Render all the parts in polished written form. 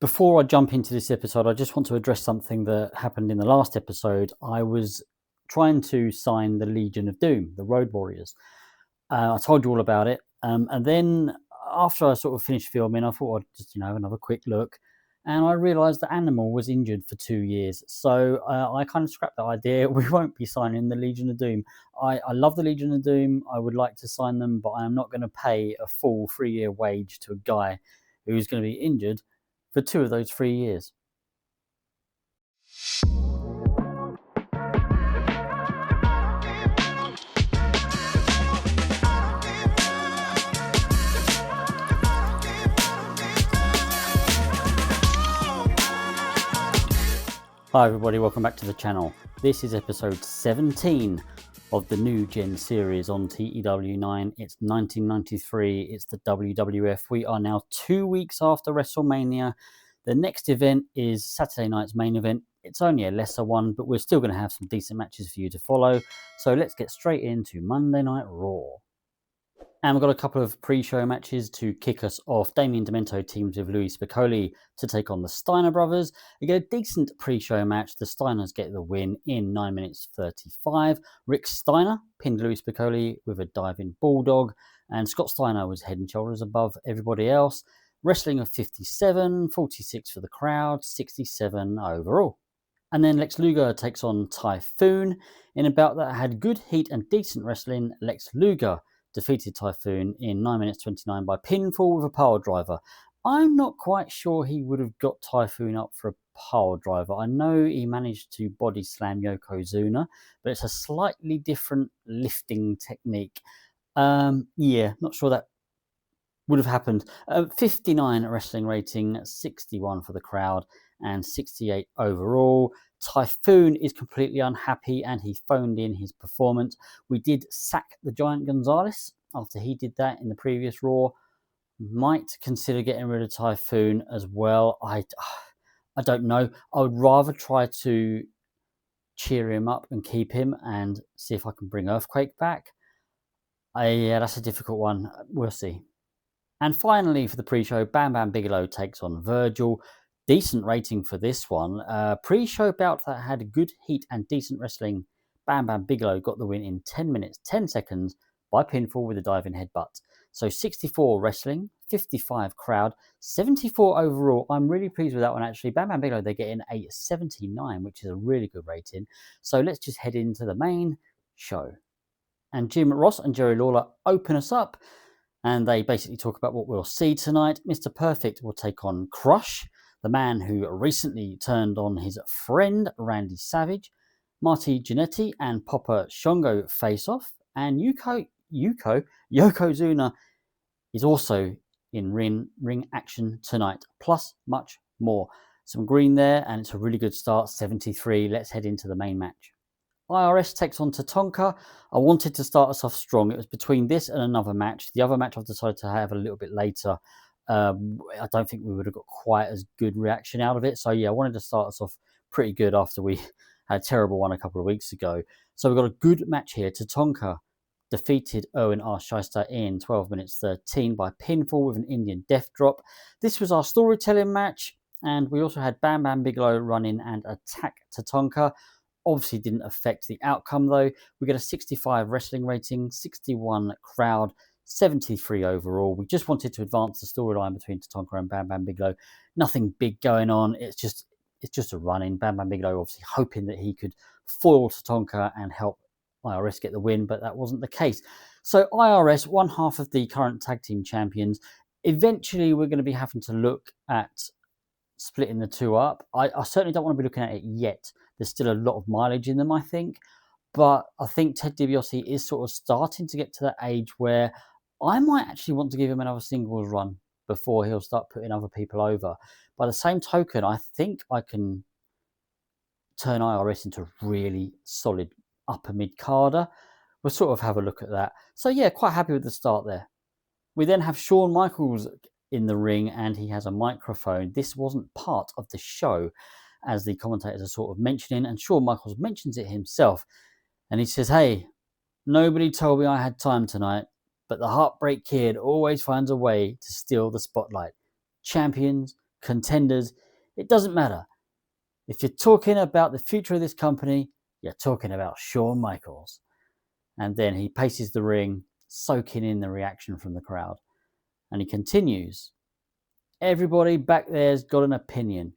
Before I jump into this episode, I just want to address something that happened in the last episode. I was trying to sign the Legion of Doom, the Road Warriors. I told you all about it. And then after I sort of finished filming, I thought I'd just, have another quick look. And I realised that Animal was injured for 2 years. So I kind of scrapped that idea. We won't be signing the Legion of Doom. I love the Legion of Doom. I would like to sign them, but I am not going to pay a full 3-year wage to a guy who's going to be injured for 2 of those 3 years. Hi everybody, welcome back to the channel. This is episode 17 of the new Gen series on TEW9. It's 1993, it's the WWF. We are now 2 weeks after WrestleMania. The next event is Saturday night's main event. It's only a lesser one, but we're still going to have some decent matches for you to follow. So let's get straight into Monday Night Raw. And we've got a couple of pre-show matches to kick us off. Damien Demento teams with Louis Spicolli to take on the Steiner brothers. We get a decent pre-show match. The Steiners get the win in 9 minutes 35. Rick Steiner pinned Louis Spicolli with a diving bulldog. And Scott Steiner was head and shoulders above everybody else. Wrestling of 57, 46 for the crowd, 67 overall. And then Lex Luger takes on Typhoon. In a bout that had good heat and decent wrestling, Lex Luger defeated Typhoon in 9 minutes 29 by pinfall with a power driver. I'm not quite sure he would have got Typhoon up for a power driver. I know he managed to body slam Yokozuna, but it's a slightly different lifting technique. Not sure that would have happened. 59 wrestling rating, 61 for the crowd, and 68 overall. Typhoon is completely unhappy and he phoned in his performance. We did sack the Giant Gonzalez after he did that in the previous Raw. Might consider getting rid of Typhoon as well. I don't know. I would rather try to cheer him up and keep him and see if I can bring Earthquake back. Yeah, that's a difficult one. We'll see. And finally, for the pre-show, Bam Bam Bigelow takes on Virgil. Decent rating for this one. Pre-show bout that had good heat and decent wrestling. Bam Bam Bigelow got the win in 10 minutes, 10 seconds by pinfall with a diving headbutt. So 64 wrestling, 55 crowd, 74 overall. I'm really pleased with that one, actually. Bam Bam Bigelow, they get in a 79, which is a really good rating. So let's just head into the main show. And Jim Ross and Jerry Lawler open us up. And they basically talk about what we'll see tonight. Mr. Perfect will take on Crush, the man who recently turned on his friend Randy Savage. Marty Jannetty and Papa Shango face off. And Yokozuna is also in ring action tonight, plus much more. Some green there, and it's a really good start, 73. Let's head into the main match. IRS takes on Tatanka. I wanted to start us off strong. It was between this and another match. The other match I've decided to have a little bit later. I don't think we would have got quite as good reaction out of it. So yeah, I wanted to start us off pretty good after we had a terrible one a couple of weeks ago. So we've got a good match here. Tatanka defeated Owen R. Shyster in 12 minutes 13 by pinfall with an Indian death drop. This was our storytelling match. And we also had Bam Bam Bigelow run in and attack Tatanka. Obviously didn't affect the outcome though. We get a 65 wrestling rating, 61 crowd, 73 overall. We just wanted to advance the storyline between Tatanka and Bam Bam Bigelow. Nothing big going on. It's just a run-in. Bam Bam Bigelow obviously hoping that he could foil Tatanka and help IRS get the win, but that wasn't the case. So IRS, one half of the current tag team champions. Eventually we're going to be having to look at splitting the two up. I certainly don't want to be looking at it yet. There's still a lot of mileage in them, I think. But I think Ted DiBiase is sort of starting to get to that age where I might actually want to give him another singles run before he'll start putting other people over. By the same token, I think I can turn IRS into a really solid upper mid-carder. We'll sort of have a look at that. So yeah, quite happy with the start there. We then have Shawn Michaels in the ring and he has a microphone. This wasn't part of the show, as the commentators are sort of mentioning, and Shawn Michaels mentions it himself. And he says, "Hey, nobody told me I had time tonight, but the Heartbreak Kid always finds a way to steal the spotlight. Champions contenders. It doesn't matter. If you're talking about the future of this company, you're talking about Shawn Michaels. And then he paces the ring, soaking in the reaction from the crowd. And he continues, everybody back there's got an opinion.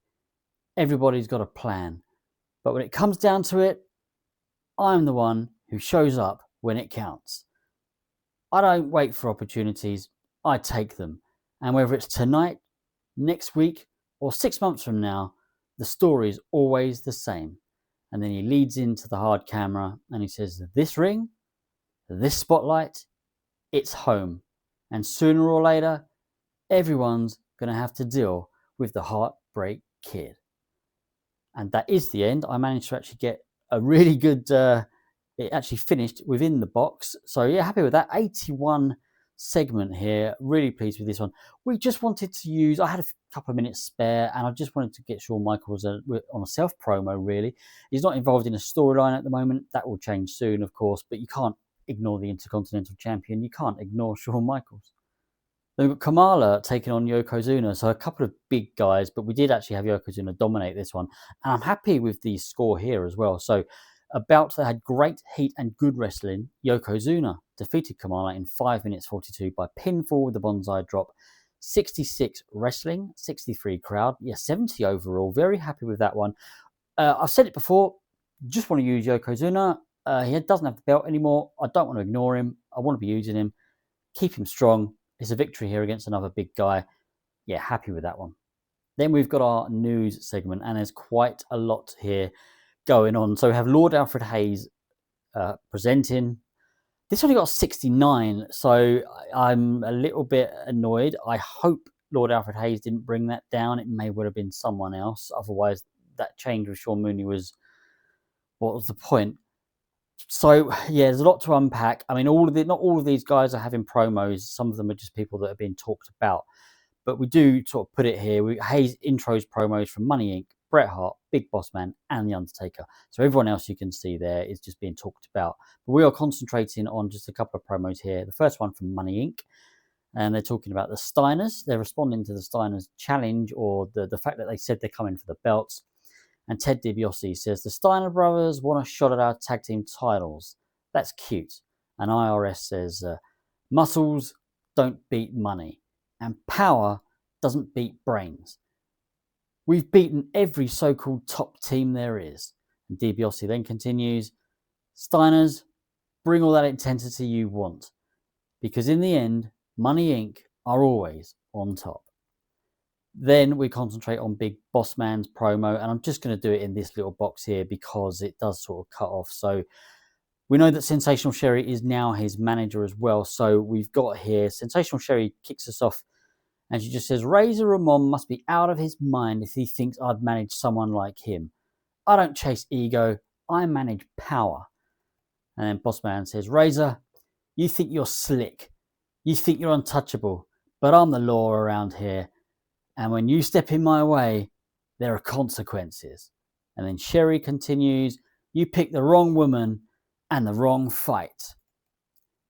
Everybody's got a plan. But when it comes down to it, I'm the one who shows up when it counts. I don't wait for opportunities, I take them. And whether it's tonight, next week, or 6 months from now, the story is always the same. And then he leads into the hard camera and he says, this ring, this spotlight, it's home. And sooner or later, everyone's going to have to deal with the Heartbreak Kid. And that is the end. I managed to actually get a really good, it actually finished within the box. So yeah, happy with that. 81 segment here. Really pleased with this one. We just wanted to use, I had a couple of minutes spare and I just wanted to get Shawn Michaels on a self promo really. He's not involved in a storyline at the moment. That will change soon, of course, but you can't ignore the Intercontinental Champion. You can't ignore Shawn Michaels. Then we've got Kamala taking on Yokozuna. So a couple of big guys, but we did actually have Yokozuna dominate this one. And I'm happy with the score here as well. So a bout that had great heat and good wrestling, Yokozuna defeated Kamala in 5 minutes 42 by pinfall with the bonsai drop. 66 wrestling, 63 crowd. Yeah, 70 overall. Very happy with that one. I've said it before, just want to use Yokozuna. He doesn't have the belt anymore. I don't want to ignore him. I want to be using him. Keep him strong. It's a victory here against another big guy. Yeah, happy with that one. Then we've got our news segment, and there's quite a lot here going on. So we have Lord Alfred Hayes presenting. This only got 69, so I'm a little bit annoyed. I hope Lord Alfred Hayes didn't bring that down. It may well have been someone else. Otherwise, that change with Sean Mooney was, what was the point? So yeah, there's a lot to unpack. I mean, not all of these guys are having promos. Some of them are just people that are being talked about. But we do sort of put it here. Hayes intros promos from Money Inc., Bret Hart, Big Boss Man, and The Undertaker. So everyone else you can see there is just being talked about. But we are concentrating on just a couple of promos here. The first one from Money Inc., and they're talking about the Steiners. They're responding to the Steiners challenge, or the fact that they said they're coming for the belts. And Ted DiBiase says, the Steiner brothers want a shot at our tag team titles. That's cute. And IRS says, muscles don't beat money. And power doesn't beat brains. We've beaten every so-called top team there is. And DiBiase then continues, Steiners, bring all that intensity you want. Because in the end, Money Inc. are always on top. Then we concentrate on Big Boss Man's promo, and I'm just going to do it in this little box here because it does sort of cut off. So we know that Sensational Sherry is now his manager as well. So we've got here, Sensational Sherry kicks us off, and she just says, Razor Ramon must be out of his mind if he thinks I'd manage someone like him. I don't chase ego, I manage power. And then Boss Man says, Razor, you think you're slick, you think you're untouchable, but I'm the law around here. And when you step in my way, there are consequences. And then Sherry continues, you picked the wrong woman and the wrong fight.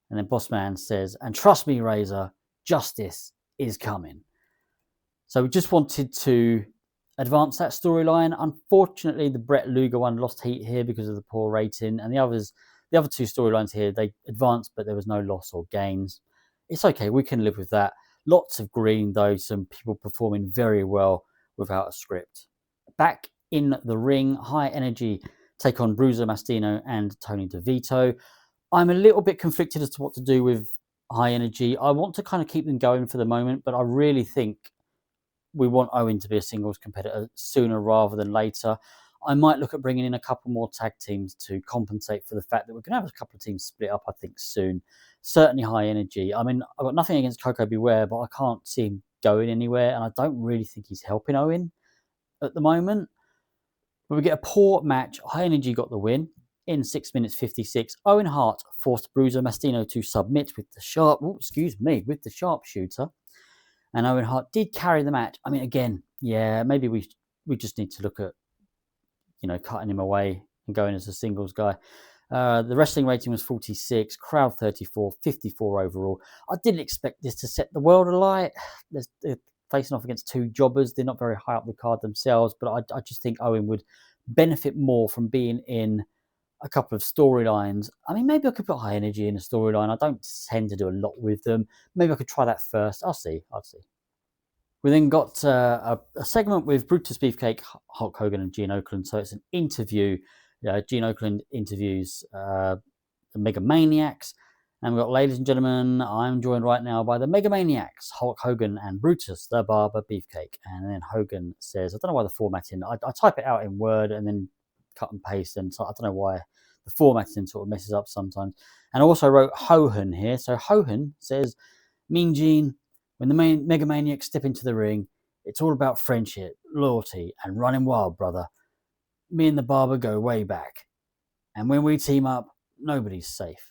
And then Boss Man says, and trust me, Razor, justice is coming. So we just wanted to advance that storyline. Unfortunately, the Brett Luger one lost heat here because of the poor rating. And the other two storylines here, they advanced, but there was no loss or gains. It's okay, we can live with that. Lots of green, though, some people performing very well without a script. Back in the ring, High Energy take on Bruiser Mastino and Tony DeVito. I'm a little bit conflicted as to what to do with High Energy. I want to kind of keep them going for the moment, but I really think we want Owen to be a singles competitor sooner rather than later. I might look at bringing in a couple more tag teams to compensate for the fact that we're going to have a couple of teams split up, I think, soon. Certainly High Energy. I mean, I've got nothing against Coco Beware, but I can't see him going anywhere, and I don't really think he's helping Owen at the moment. But we get a poor match. High Energy got the win in 6 minutes 56. Owen Hart forced Bruiser Mastino to submit with the sharpshooter. And Owen Hart did carry the match. I mean, again, yeah, maybe we just need to look at, cutting him away and going as a singles guy. The wrestling rating was 46, crowd 34, 54 overall. I didn't expect this to set the world alight. The facing off against two jobbers. They're not very high up the card themselves, but I just think Owen would benefit more from being in a couple of storylines. I mean, maybe I could put high energy in a storyline. I don't tend to do a lot with them. Maybe I could try that first. I'll see. We then got a segment with Brutus Beefcake, Hulk Hogan, and Gene Okerlund. So it's an interview. Gene Okerlund interviews the Megamaniacs. And we've got, ladies and gentlemen, I'm joined right now by the Megamaniacs, Hulk Hogan and Brutus, the Barber Beefcake. And then Hogan says, I don't know why the formatting, I type it out in Word and then cut and paste. And so I don't know why the formatting sort of messes up sometimes. And I also wrote Hohan here. So Hohan says, Mean Gene, when the Megamaniacs step into the ring, it's all about friendship, loyalty, and running wild, brother. Me and the Barber go way back. And when we team up, nobody's safe.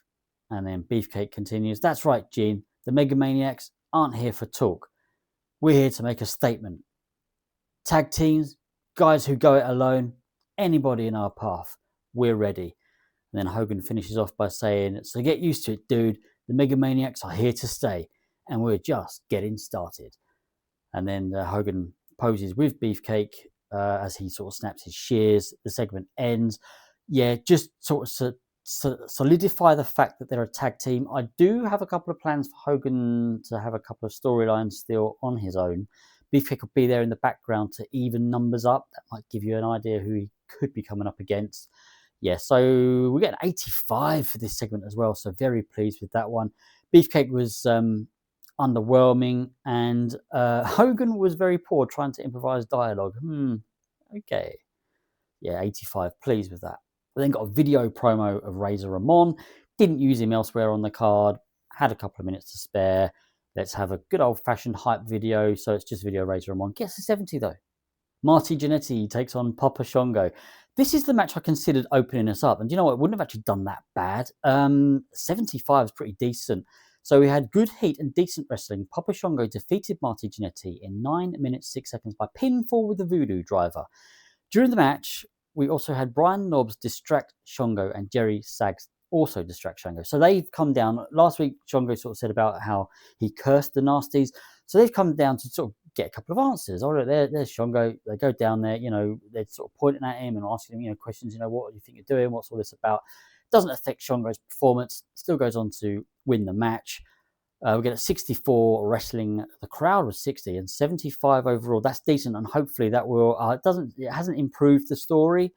And then Beefcake continues, that's right, Gene. The Megamaniacs aren't here for talk. We're here to make a statement. Tag teams, guys who go it alone, anybody in our path, we're ready. And then Hogan finishes off by saying, so get used to it, dude. The Megamaniacs are here to stay, and we're just getting started. And then Hogan poses with Beefcake as he sort of snaps his shears. The segment ends. Yeah, just sort of solidify the fact that they're a tag team. I do have a couple of plans for Hogan to have a couple of storylines still on his own. Beefcake will be there in the background to even numbers up. That might give you an idea who he could be coming up against. Yeah, so we get an 85 for this segment as well, so very pleased with that one. Beefcake was underwhelming, and Hogan was very poor trying to improvise dialogue. Okay. Yeah, 85, pleased with that. We then got a video promo of Razor Ramon. Didn't use him elsewhere on the card. Had a couple of minutes to spare. Let's have a good old-fashioned hype video. So it's just video Razor Ramon. Gets a 70, though. Marty Jannetty takes on Papa Shango. This is the match I considered opening us up. And you know what? It wouldn't have actually done that bad. 75 is pretty decent. So we had good heat and decent wrestling. Papa Shango defeated Marty Jannetty in 9 minutes, 6 seconds by pinfall with the Voodoo Driver. During the match, we also had Brian Knobbs distract Shango and Jerry Sags also distract Shango. So they've come down. Last week, Shango sort of said about how he cursed the Nasties. So they've come down to sort of get a couple of answers. Oh, look, there's Shango. They go down there, they're sort of pointing at him and asking him, questions, what do you think you're doing? What's all this about? Doesn't affect Shango's performance. Still goes on to win the match. We get a 64 wrestling. The crowd was 60 and 75 overall. That's decent, and hopefully that will. It hasn't improved the story.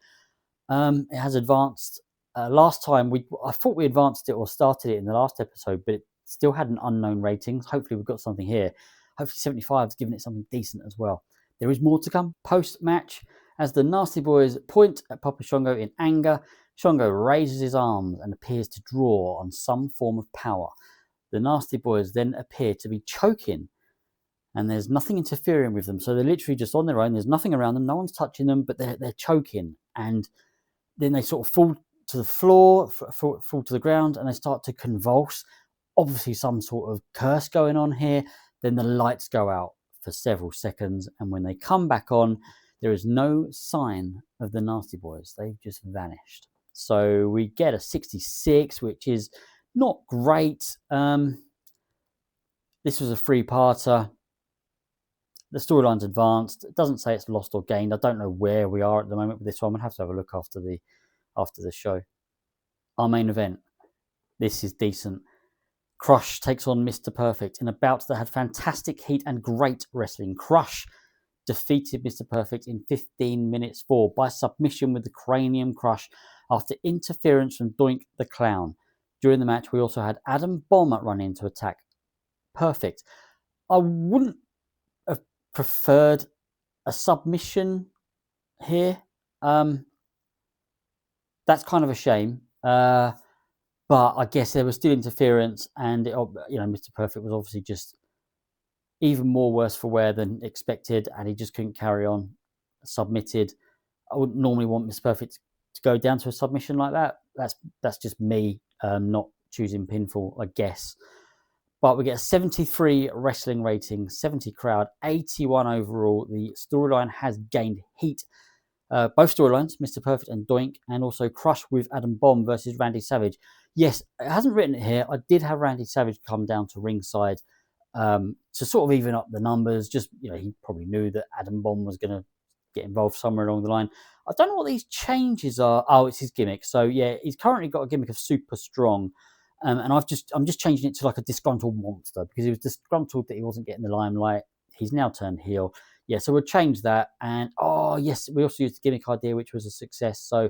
It has advanced. Last time I thought we advanced it or started it in the last episode, but it still had an unknown rating. Hopefully we've got something here. Hopefully 75 is giving it something decent as well. There is more to come post-match as the Nasty Boys point at Papa Shango in anger. Shango raises his arms and appears to draw on some form of power. The Nasty Boys then appear to be choking, and there's nothing interfering with them. So they're literally just on their own. There's nothing around them. No one's touching them, but they're choking. And then they sort of fall to the floor, fall to the ground, and they start to convulse. Obviously some sort of curse going on here. Then the lights go out for several seconds, and when they come back on, there is no sign of the Nasty Boys. They've just vanished. So we get a 66, which is not great. This was a three-parter. The storyline's advanced. It doesn't say it's lost or gained. I don't know where we are at the moment with this one. I'm going to have a look after the show. Our main event. This is decent. Crush takes on Mr. Perfect in a bout that had fantastic heat and great wrestling. Crush defeated Mr. Perfect in 15 minutes 4 by submission with the cranium crush after interference from Doink the Clown. During the match, we also had Adam Bomb run in to attack Perfect. I wouldn't have preferred a submission here. That's kind of a shame. But I guess there was still interference, and Mr. Perfect was obviously just even more worse for wear than expected, and he just couldn't carry on. Submitted. I wouldn't normally want Mr. Perfect to go down to a submission like that. That's just me not choosing pinfall, I guess. But we get a 73 wrestling rating, 70 crowd, 81 overall. The storyline has gained heat. Both storylines, Mr. Perfect and Doink, and also Crush with Adam Bomb versus Randy Savage. Yes, it hasn't written it here. I did have Randy Savage come down to ringside to sort of even up the numbers. Just, he probably knew that Adam Bomb was going to get involved somewhere along the line. I don't know what these changes are. Oh, it's his gimmick. So yeah, he's currently got a gimmick of super strong. And I'm just changing it to like a disgruntled monster, because he was disgruntled that he wasn't getting the limelight. He's now turned heel. Yeah, so we'll change that. And oh yes, we also used the gimmick idea, which was a success. So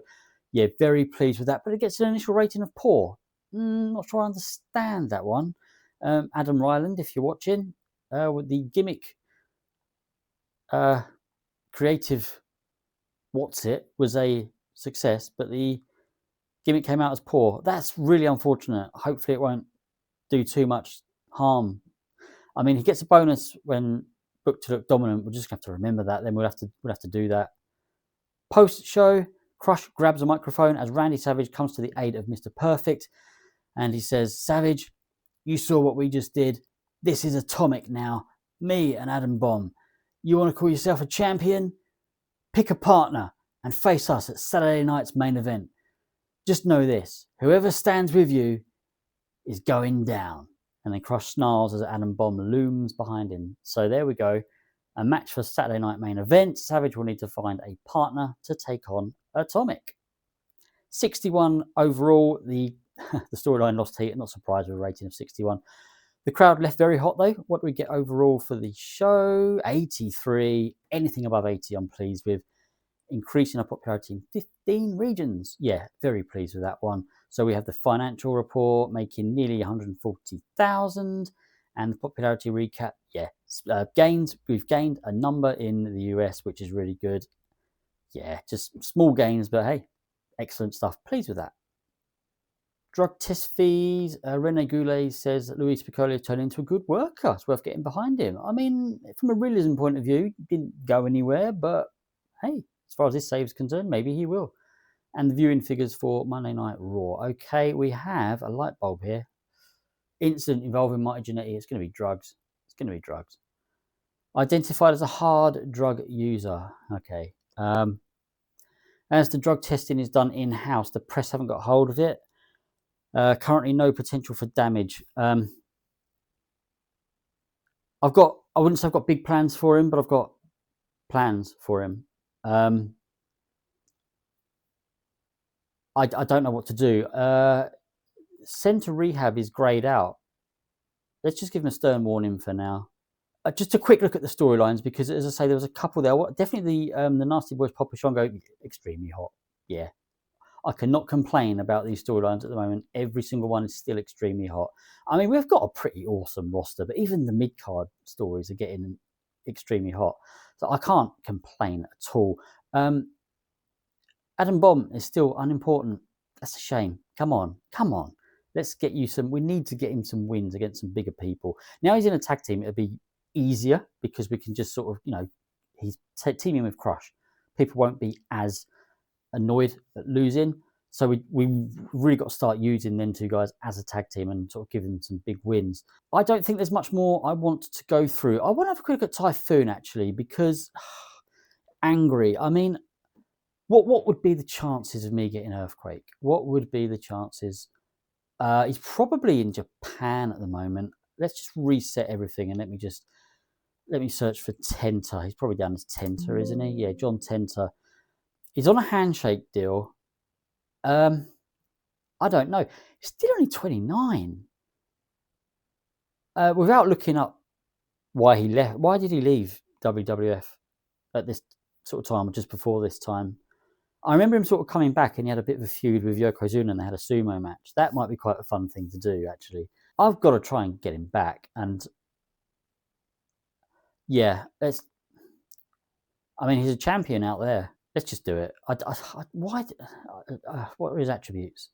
yeah, very pleased with that. But it gets an initial rating of poor. Not sure I understand that one. Adam Ryland, if you're watching, with the gimmick creative what's it was a success, but the gimmick came out as poor. That's really unfortunate. Hopefully it won't do too much harm. I mean, he gets a bonus when booked to look dominant. We're just gonna have to remember that. Then we'll have to do that. Post show, Crush grabs a microphone as Randy Savage comes to the aid of Mr. Perfect, and he says, "Savage, you saw what we just did. This is Atomic now. Me and Adam Bomb. You want to call yourself a champion? Pick a partner and face us at Saturday night's main event. Just know this, whoever stands with you is going down." And then Crush snarls as Adam Bomb looms behind him. So there we go. A match for Saturday night main event. Savage will need to find a partner to take on Atomic. 61 overall. The storyline lost heat. I'm not surprised with a rating of 61. The crowd left very hot though. What do we get overall for the show? 83. Anything above 80 I'm pleased with. Increasing our popularity in 15 regions. Yeah, very pleased with that one. So we have the financial report making nearly 140,000, and the popularity recap. Yeah, gains. We've gained a number in the US, which is really good. Yeah, just small gains, but hey, excellent stuff. Pleased with that. Drug test fees. Rene Goulet says that Luis Piccolo turned into a good worker. It's worth getting behind him. I mean, from a realism point of view, didn't go anywhere, but hey, as far as this save is concerned, maybe he will. And the viewing figures for Monday Night Raw. Okay, we have a light bulb here. Incident involving Mighty Jannetty. It's going to be drugs. It's going to be drugs. Identified as a hard drug user. Okay. As the drug testing is done in-house, the press haven't got hold of it. Currently, no potential for damage. I wouldn't say I've got big plans for him, but I've got plans for him. I don't know what to do. Send to rehab is grayed out. Let's just give him a stern warning for now. Just a quick look at the storylines, because, as I say, there was a couple there. Definitely the Nasty Boys Papa Shango, extremely hot. Yeah, I cannot complain about these storylines at the moment. Every single one is still extremely hot. I mean, we've got a pretty awesome roster, but even the mid-card stories are getting extremely hot. So I can't complain at all. Adam Bomb is still unimportant. That's a shame. Come on. Let's get you some. We need to get him some wins against some bigger people. Now he's in a tag team. It'll be easier because we can just sort of, he's teaming with Crush. People won't be as annoyed at losing. So we really got to start using them two guys as a tag team and sort of give them some big wins. I don't think there's much more I want to go through. I want to have a quick look at Typhoon, actually, because angry. I mean, what would be the chances of me getting Earthquake? What would be the chances? He's probably in Japan at the moment. Let's just reset everything and let me search for Tenta. He's probably down as Tenta, isn't he? Yeah, John Tenta. He's on a handshake deal. I don't know. He's still only 29. Without looking up why he left, why did he leave WWF at this sort of time, or just before this time? I remember him sort of coming back, and he had a bit of a feud with Yokozuna, and they had a sumo match. That might be quite a fun thing to do, actually. I've got to try and get him back, and yeah, he's a champion out there. Let's just do it. Why? What are his attributes?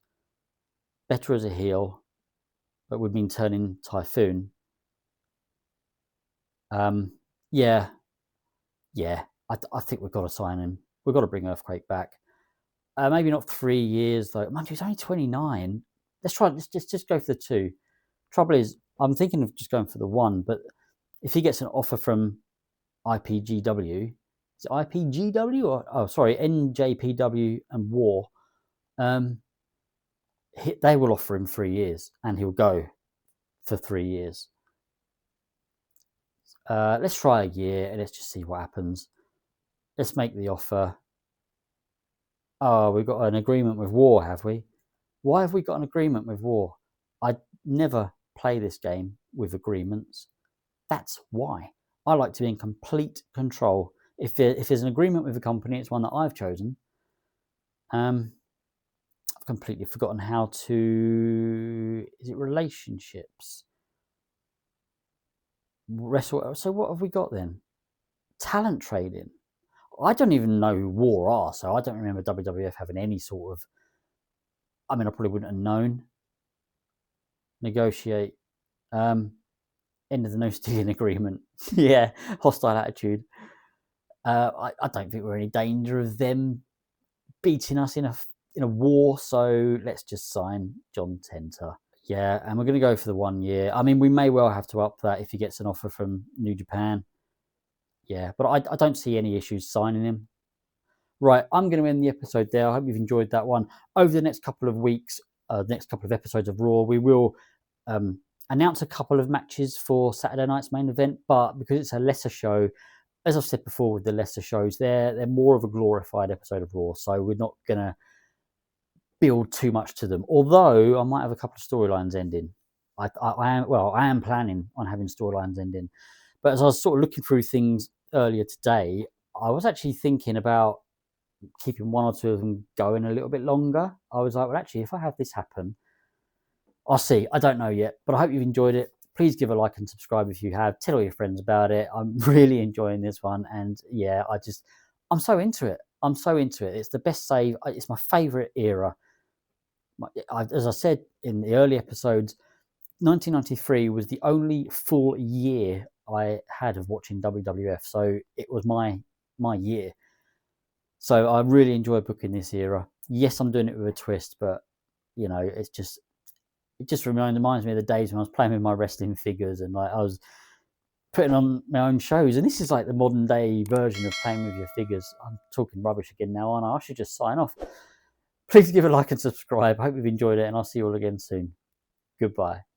Better as a heel, but would mean turning Typhoon. Yeah. I think we've got to sign him. We've got to bring Earthquake back. Maybe not 3 years though. Man, he's only 29. Let's try. Let's just go for the 2. Trouble is, I'm thinking of just going for the 1, but if he gets an offer from IPGW, is it IPGW or NJPW and War, they will offer him 3 years, and he'll go for 3 years. Let's try a year and let's just see what happens. Let's make the offer. Oh, we've got an agreement with War, have we? Why have we got an agreement with War? I never play this game with agreements. That's why. I like to be in complete control. If there's an agreement with a company, it's one that I've chosen. I've completely forgotten how to. Is it relationships? Wrestle. So what have we got then? Talent trading. I don't even know who War are, so I don't remember WWF having any sort of. I mean, I probably wouldn't have known. Negotiate. End of the no stealing agreement. Yeah, hostile attitude. I don't think we're in any danger of them beating us in a war, so let's just sign John Tenter. Yeah, and we're going to go for the 1 year. I mean, we may well have to up that if he gets an offer from New Japan. Yeah, but I don't see any issues signing him. Right, I'm going to end the episode there. I hope you've enjoyed that one. Over the next couple of weeks, next couple of episodes of Raw, we will announce a couple of matches for Saturday night's main event, but because it's a lesser show, as I've said before with the lesser shows, they're more of a glorified episode of Raw, so we're not going to build too much to them. Although I might have a couple of storylines ending. I am planning on having storylines ending. But as I was sort of looking through things earlier today, I was actually thinking about keeping one or two of them going a little bit longer. I was like, well, actually, if I have this happen, I'll see. I don't know yet, but I hope you've enjoyed it. Please give a like and subscribe if you have. Tell all your friends about it. I'm really enjoying this one. And yeah, I'm so into it. I'm so into it. It's the best save. It's my favorite era. As I said in the early episodes, 1993 was the only full year I had of watching WWF. So it was my year. So I really enjoy booking this era. Yes, I'm doing it with a twist, but you know, it just reminds me of the days when I was playing with my wrestling figures and like I was putting on my own shows. And this is like the modern day version of playing with your figures. I'm talking rubbish again now, aren't I? I should just sign off. Please give a like and subscribe. I hope you've enjoyed it, and I'll see you all again soon. Goodbye.